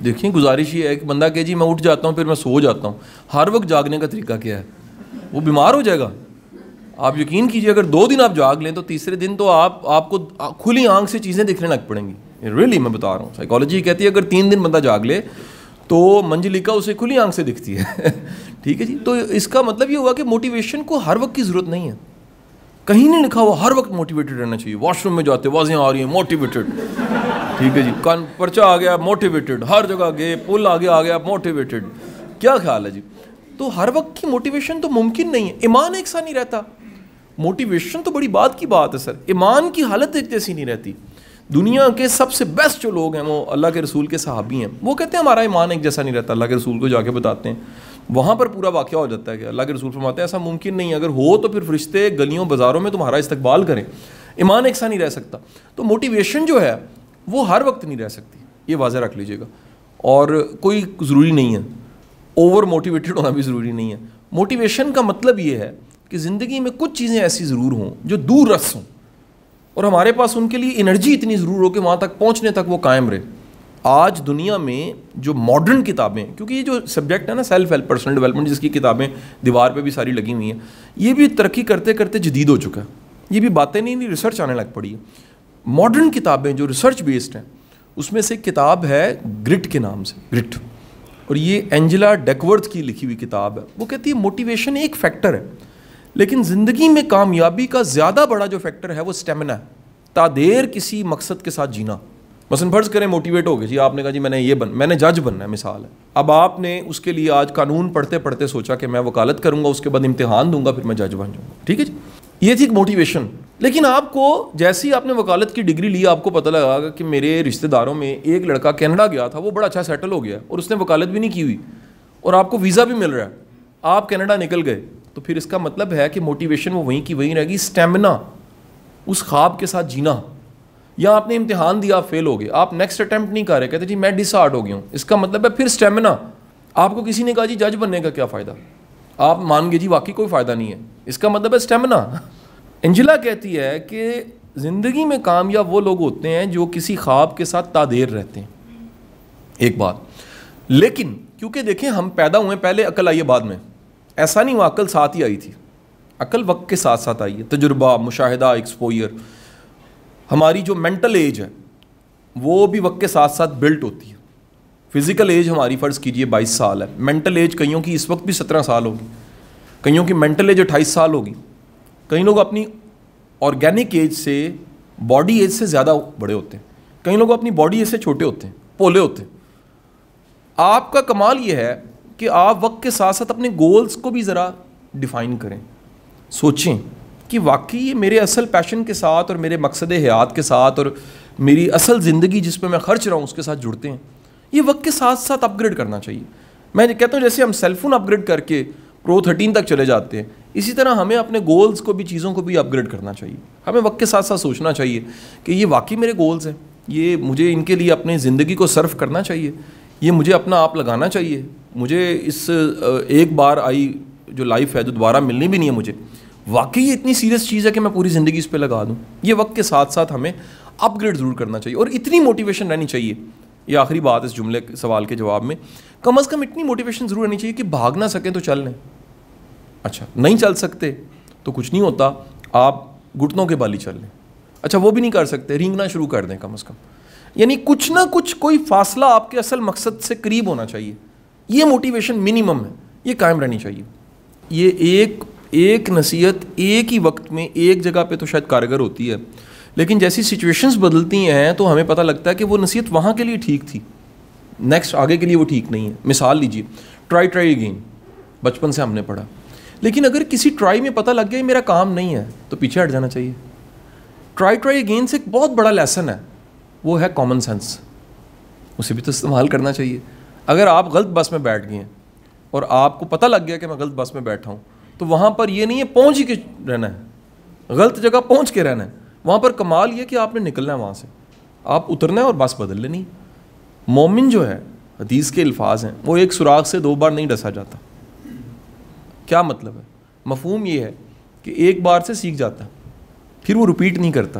دیکھیں گزارش یہ ہے کہ بندہ کہ جی میں اٹھ جاتا ہوں پھر میں سو جاتا ہوں، ہر وقت جاگنے کا طریقہ کیا ہے؟ وہ بیمار ہو جائے گا. آپ یقین کیجیے اگر 2 دن آپ جاگ لیں تو تیسرے دن تو آپ کو کھلی آنکھ سے چیزیں دکھنے لگ پڑیں گی. ریئلی میں بتا رہا ہوں، سائیکالوجی کہتی ہے اگر 3 دن بندہ جاگ لے تو منجلکا اسے کھلی آنکھ سے دکھتی ہے. ٹھیک ہے جی. تو اس کا مطلب یہ ہوا کہ موٹیویشن کو ہر وقت کی ضرورت نہیں ہے. کہیں نہیں لکھا ہوا ہر وقت موٹیویٹڈ رہنا چاہیے. واش روم میں جاتے واضح آ رہی ہیں موٹیویٹڈ. ٹھیک ہے جی. پرچہ آ گیا موٹیویٹڈ، ہر جگہ گئے پل آگے آ گیا موٹیویٹڈ. کیا خیال ہے جی؟ تو ہر وقت کی موٹیویشن تو ممکن نہیں ہے. ایمان ایک سا نہیں رہتا. موٹیویشن تو بڑی بات کی بات ہے سر. ایمان کی حالت ایک جیسی نہیں رہتی. دنیا کے سب سے بیسٹ جو لوگ ہیں وہ اللہ کے رسول کے صحابی ہیں. وہ کہتے ہیں ہمارا ایمان ایک جیسا نہیں رہتا. اللہ کے رسول کو جا کے بتاتے ہیں، وہاں پر پورا واقعہ ہو جاتا ہے کہ اللہ کے رسول فرماتے ہیں ایسا ممکن نہیں، اگر ہو تو پھر فرشتے گلیوں بازاروں میں تمہارا استقبال کریں. ایمان ایک سا نہیں رہ سکتا. تو موٹیویشن جو ہے وہ ہر وقت نہیں رہ سکتی، یہ واضح رکھ لیجیے گا. اور کوئی ضروری نہیں ہے اوور موٹیویٹڈ ہونا بھی ضروری نہیں ہے. موٹیویشن کا مطلب یہ ہے کہ زندگی میں کچھ چیزیں ایسی ضرور ہوں جو دور رس ہوں اور ہمارے پاس ان کے لیے انرجی اتنی ضرور ہو کہ وہاں تک پہنچنے تک وہ قائم رہے. آج دنیا میں جو ماڈرن کتابیں، کیونکہ یہ جو سبجیکٹ ہے نا سیلف ہیلپ پرسنل ڈیولپمنٹ، جس کی کتابیں دیوار پہ بھی ساری لگی ہوئی ہیں، یہ بھی ترقی کرتے کرتے جدید ہو چکا ہے. یہ بھی باتیں نہیں، ریسرچ آنے لگ پڑی ہے. ماڈرن کتابیں جو ریسرچ بیسڈ ہیں اس میں سے ایک کتاب ہے گرٹ کے نام سے، گرٹ، اور یہ اینجلا ڈیکورتھ کی لکھی ہوئی کتاب ہے. وہ کہتی ہے موٹیویشن ایک فیکٹر ہے لیکن زندگی میں کامیابی کا زیادہ بڑا جو فیکٹر ہے وہ اسٹیمنا ہے، تادیر کسی مقصد کے ساتھ جینا. مثلاً فرض کریں موٹیویٹ ہو گئے جی، آپ نے کہا جی میں نے جج بننا ہے، مثال ہے. اب آپ نے اس کے لیے آج قانون پڑھتے پڑھتے سوچا کہ میں وکالت کروں گا، اس کے بعد امتحان دوں گا، پھر میں جج بن جاؤں گا. ٹھیک ہے جی. یہ تھی موٹیویشن. لیکن آپ کو جیسے ہی آپ نے وکالت کی ڈگری لی آپ کو پتہ لگا کہ میرے رشتہ داروں میں ایک لڑکا کینیڈا گیا تھا، وہ بڑا اچھا سیٹل ہو گیا اور اس نے وکالت بھی نہیں کی ہوئی اور آپ کو ویزا بھی مل رہا ہے، آپ کینیڈا نکل گئے. تو پھر اس کا مطلب ہے کہ موٹیویشن وہ وہیں کی وہیں رہے گی. اسٹیمنا، اس خواب کے ساتھ جینا. یا آپ نے امتحان دیا آپ فیل ہو گئے، آپ نیکسٹ اٹیمپٹ نہیں کر رہے، کہتے جی میں ڈس ہارٹ ہو گیا ہوں. اس کا مطلب ہے پھر اسٹیمنا. آپ کو کسی نے کہا جی جج بننے کا کیا فائدہ، آپ مان گے جی واقعی کوئی فائدہ نہیں ہے. اس کا مطلب ہے اسٹیمنا. انجلا کہتی ہے کہ زندگی میں کامیاب وہ لوگ ہوتے ہیں جو کسی خواب کے ساتھ تادیر رہتے ہیں. ایک بات، لیکن کیونکہ دیکھیں ہم پیدا ہوئے پہلے عقل آئی ہے بعد میں، ایسا نہیں ہوا عقل ساتھ ہی آئی تھی. عقل وقت کے ساتھ ساتھ آئی ہے، تجربہ، مشاہدہ، ایکسپوئر. ہماری جو مینٹل ایج ہے وہ بھی وقت کے ساتھ ساتھ بلٹ ہوتی ہے. فزیکل ایج ہماری فرض کیجئے 22 سال ہے، مینٹل ایج کئیوں کی اس وقت بھی 17 سال ہوگی، کئیوں کی مینٹل ایج 28 سال ہوگی. کئی لوگ اپنی آرگینک ایج سے باڈی ایج سے زیادہ بڑے ہوتے ہیں، کئی لوگ اپنی باڈی ایج سے چھوٹے ہوتے ہیں، پولے ہوتے ہیں. آپ کا کمال یہ ہے کہ آپ وقت کے ساتھ ساتھ اپنے گولز کو بھی ذرا ڈیفائن کریں. سوچیں کہ واقعی یہ میرے اصل پیشن کے ساتھ اور میرے مقصد حیات کے ساتھ اور میری اصل زندگی جس پہ میں خرچ رہا ہوں اس کے ساتھ جڑتے ہیں. یہ وقت کے ساتھ ساتھ اپ گریڈ کرنا چاہیے. میں کہتا ہوں جیسے ہم سیل فون اپ گریڈ کر کے پرو 13 تک چلے جاتے ہیں، اسی طرح ہمیں اپنے گولز کو بھی، چیزوں کو بھی اپ گریڈ کرنا چاہیے. ہمیں وقت کے ساتھ ساتھ سوچنا چاہیے کہ یہ واقعی میرے گولز ہیں، یہ مجھے ان کے لیے اپنی زندگی کو صرف کرنا چاہیے، یہ مجھے اپنا آپ لگانا چاہیے. مجھے اس ایک بار آئی جو لائف ہے جو دوبارہ ملنی بھی نہیں ہے، مجھے واقعی یہ اتنی سیریس چیز ہے کہ میں پوری زندگی اس پہ لگا دوں. یہ وقت کے ساتھ ساتھ ہمیں اپ گریڈ ضرور کرنا چاہیے اور اتنی موٹیویشن رہنی چاہیے. یہ آخری بات اس جملے سوال کے جواب میں، کم از کم اتنی موٹیویشن ضرور رہنی چاہیے کہ بھاگ نہ سکیں تو چل لیں. اچھا نہیں چل سکتے تو کچھ نہیں ہوتا، آپ گھٹنوں کے بال ہی چل لیں. اچھا وہ بھی نہیں کر سکتے، رینگنا شروع کر دیں کم از کم. یعنی کچھ نہ کچھ کوئی فاصلہ آپ کے اصل مقصد سے قریب ہونا چاہیے. یہ موٹیویشن منیمم ہے، یہ قائم رہنی چاہیے. یہ ایک نصیحت ایک ہی وقت میں ایک جگہ پہ تو شاید کارگر ہوتی ہے، لیکن جیسی سچویشنز بدلتی ہیں تو ہمیں پتہ لگتا ہے کہ وہ نصیحت وہاں کے لیے ٹھیک تھی، نیکسٹ آگے کے لیے وہ ٹھیک نہیں ہے. مثال لیجیے، ٹرائی اگین، بچپن سے ہم نے پڑھا، لیکن اگر کسی ٹرائی میں پتہ لگ گیا میرا کام نہیں ہے تو پیچھے ہٹ جانا چاہیے. ٹرائی اگین سے ایک بہت بڑا لیسن ہے، وہ ہے کامن سینس. اسے بھی تو استعمال کرنا چاہیے. اگر آپ غلط بس میں بیٹھ گئے ہیں اور آپ کو پتہ لگ گیا کہ میں غلط بس میں بیٹھا ہوں تو وہاں پر یہ نہیں ہے پہنچ ہی کے رہنا ہے، غلط جگہ پہنچ کے رہنا ہے. وہاں پر کمال یہ کہ آپ نے نکلنا ہے وہاں سے، آپ اترنا ہے اور بس بدل لینی. مومن جو ہے، حدیث کے الفاظ ہیں، وہ ایک سوراخ سے 2 بار نہیں ڈسا جاتا. کیا مطلب ہے؟ مفہوم یہ ہے کہ ایک بار سے سیکھ جاتا ہے، پھر وہ رپیٹ نہیں کرتا.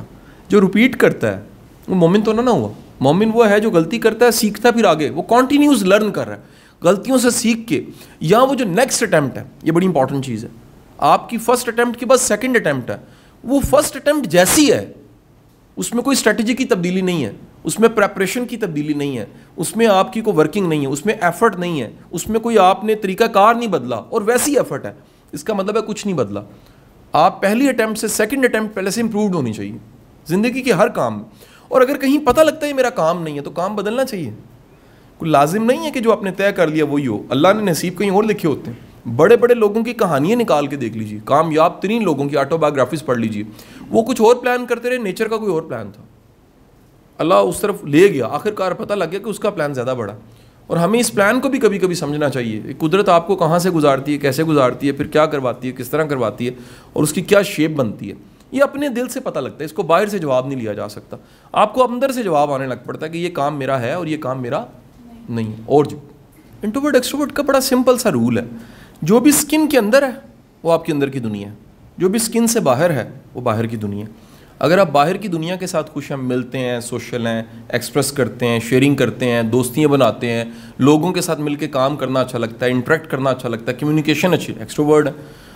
جو رپیٹ کرتا ہے وہ مومن تو نہ ہوا. مومن وہ ہے جو غلطی کرتا ہے سیکھتا ہے پھر آگے وہ کنٹینیوس لرن کر رہا ہے غلطیوں سے سیکھ کے. یا وہ جو نیکسٹ اٹیمپٹ ہے, یہ بڑی انپورٹنٹ چیز ہے. آپ کی فرسٹ اٹیمپٹ کے بعد سیکنڈ اٹیمپٹ ہے, وہ فرسٹ اٹیمپٹ جیسی ہے, اس میں کوئی اسٹریٹجی کی تبدیلی نہیں ہے, اس میں پریپریشن کی تبدیلی نہیں ہے, اس میں آپ کی کوئی ورکنگ نہیں ہے, اس میں ایفرٹ نہیں ہے, اس میں کوئی آپ نے طریقہ کار نہیں بدلا, اور ویسی ایفرٹ ہے. اس کا مطلب ہے کچھ نہیں بدلا. آپ پہلی اٹیمپٹ سے سیکنڈ اٹیمپٹ پہلے سے امپرووڈ ہونی چاہیے زندگی کے ہر کام میں. اور اگر کہیں پتہ لگتا ہے میرا کام نہیں ہے تو کام بدلنا چاہیے. کوئی لازم نہیں ہے کہ جو آپ نے طے کر لیا وہی ہو, اللہ نے نصیب کہیں اور لکھے ہوتے ہیں. بڑے بڑے لوگوں کی کہانیاں نکال کے دیکھ لیجیے, کامیاب ترین لوگوں کی آٹو بایوگرافیز پڑھ لیجیے, وہ کچھ اور پلان کرتے رہے, نیچر کا کوئی اور پلان تھا, اللہ اس طرف لے گیا, آخر کار پتہ لگ گیا کہ اس کا پلان زیادہ بڑا. اور ہمیں اس پلان کو بھی کبھی کبھی سمجھنا چاہیے, قدرت آپ کو کہاں سے گزارتی ہے, کیسے گزارتی ہے, پھر کیا کرواتی ہے, کس طرح کرواتی ہے, اور اس کی کیا شیپ بنتی ہے. یہ اپنے دل سے پتہ لگتا ہے, اس کو باہر سے جواب نہیں لیا جا سکتا. آپ کو اندر سے جواب آنے لگ پڑتا ہے کہ یہ کام میرا ہے اور یہ کام میرا نہیں ہے. اور جو انٹروورٹ ایکسٹروورٹ کا بڑا سمپل سا رول ہے, جو بھی اسکن کے اندر ہے وہ آپ کے اندر کی دنیا ہے, جو بھی اسکن سے باہر ہے وہ باہر کی دنیا ہے. اگر آپ باہر کی دنیا کے ساتھ خوش ہیں, ملتے ہیں, سوشل ہیں, ایکسپریس کرتے ہیں, شیئرنگ کرتے ہیں, دوستیاں بناتے ہیں, لوگوں کے ساتھ مل کے کام کرنا اچھا لگتا ہے, انٹریکٹ کرنا اچھا لگتا ہے, کمیونیکیشن اچھی, ایکسٹروورٹ ہے.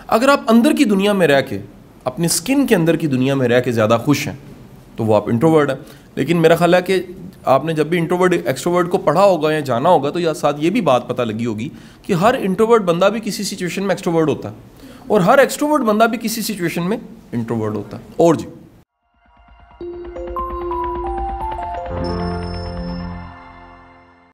اگر آپ اندر کی دنیا میں رہ کے, اپنی اسکن کے اندر کی دنیا میں رہ کے زیادہ خوش ہیں تو وہ آپ انٹروورٹ ہیں. لیکن میرا خیال ہے کہ آپ نے جب بھی انٹروورٹ ایکسٹروورٹ کو پڑھا ہوگا یا جانا ہوگا تو یا ساتھ یہ بھی بات پتہ لگی ہوگی کہ ہر انٹروورٹ بندہ بھی کسی سچویشن میں ایکسٹروورٹ ہوتا ہے, اور ہر ایکسٹروورٹ بندہ بھی کسی سچویشن میں انٹروورٹ ہوتا ہے. اور جی